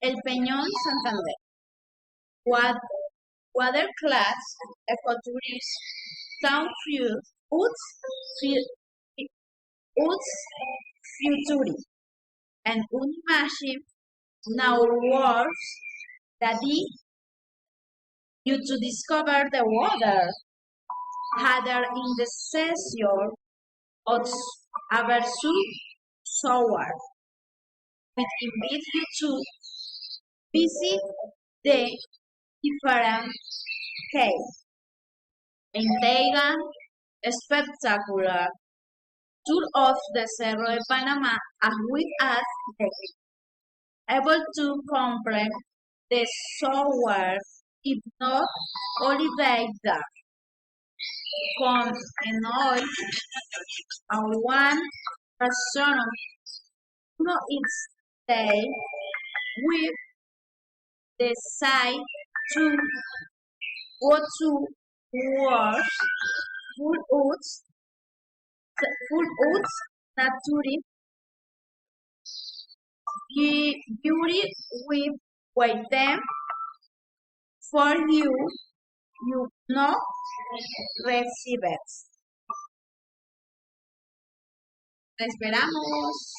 El peñon Santander. What water-class ecotourism, town Uts futuri, and unimagine now words that you to discover the water, either in the seashore or aversu sour, which invite you to visit the different caves. Entrega spectacular tour of the Cerro de Panama as with us able to comprehend the software if not Oliveira con Enoy and one person no its day with the side to go to words full woods nature beauty with wait them for you no recibes. Te esperamos.